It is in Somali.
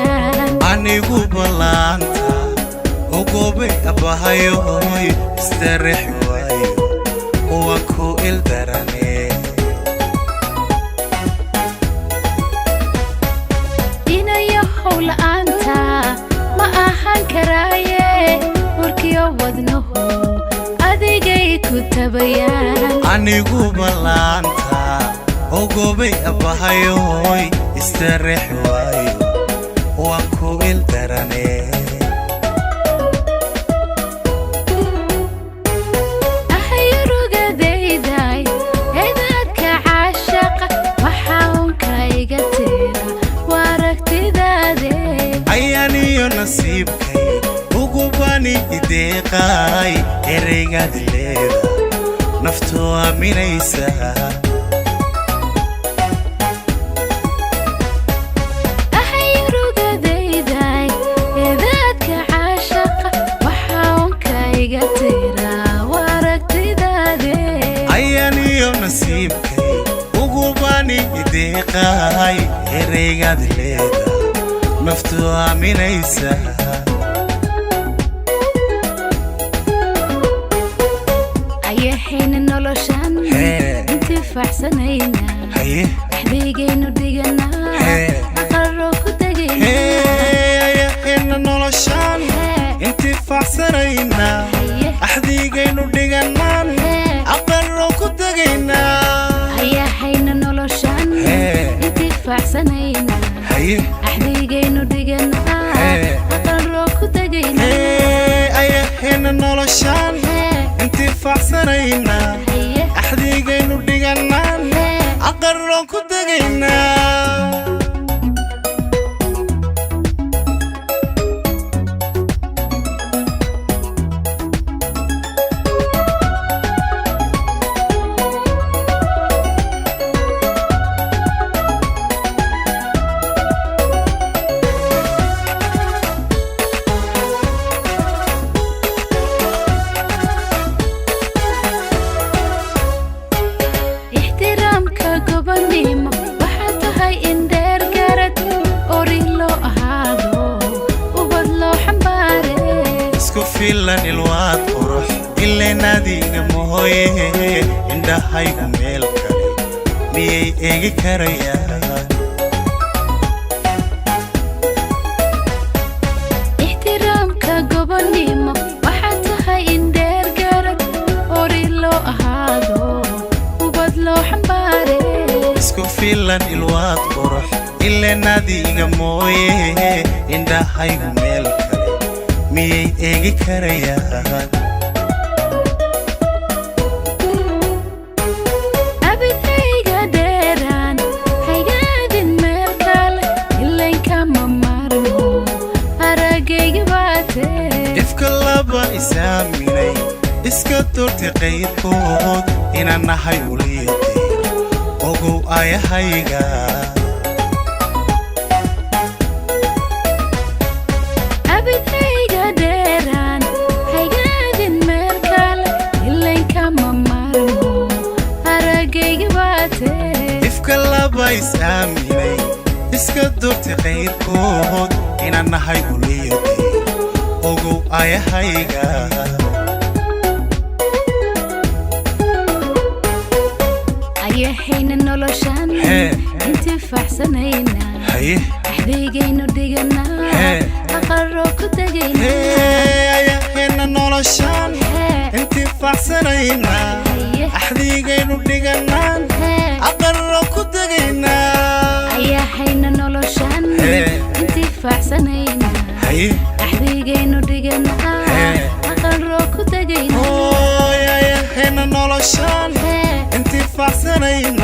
tabayaan anigu ballanta ogobe abahayo istarix waayo waa ku ildarane inayo howla anta ma ahan karaaye warkiyo wadnahu adigay ku tabayaan anigu ballanta ogobe abahayo istarix waayo waa ku ildarane nasiibkay ugu bani ideeqay ereygaad leeda naftu aaminaysa ahayrugadayday eedaadka caashaqa waxaan kayga tiraa waragtidaade ayaniyo nasiibkay ugu bani ideeqay ereygaad leeda naftu aaminaysa ayahayna noloshan intifaacsanayna axdigaynu dhiganaa aqarro ku tegayna ayahayna noloshan intifaacsanayna axdigaynu dhiganaa aqarro ku tegayna ayahayna noloshan intifaacsanayna axdigaynu dhiganaa aqarro ku tegayna ayahayna noloshan intifaacsanayna axdigaynu dhiganaa aqarro ku tegayna filan ilwaad qurux ilaa naadiga mooye indhahaygu meel kale miyay eegi karayaan ixtiraamka gobonimo waxaa tahay in dheer garad ori loo ahaado ubad loo xambaare isku filan ilwaad qurux ilaa naadiga mooye indhahaygu meel kale miyay eegi karayaan abidayga dheeraan haygaadin meel kale ilankama marmo aragayga baatee ifka laba isaaminay iska doortay qayrkood inaan nahay uliyadee ogow ayahayga ifka laba isaaminay iska doortay qayrkood inaan nahay uliyadee ogow ayahayga ayahayna noloshan intifaacsanayna axdigaynu dhiganaa aqarro ku tegayna ayahayna noloshan intifaacsanayna axdigaynu dhiganaa aqarro ku tegayna ayahayna noloshan intifaacsanayna axdigaynu dhiganaa aqarro ku tegayna ayahayna noloshan intifaacsanayna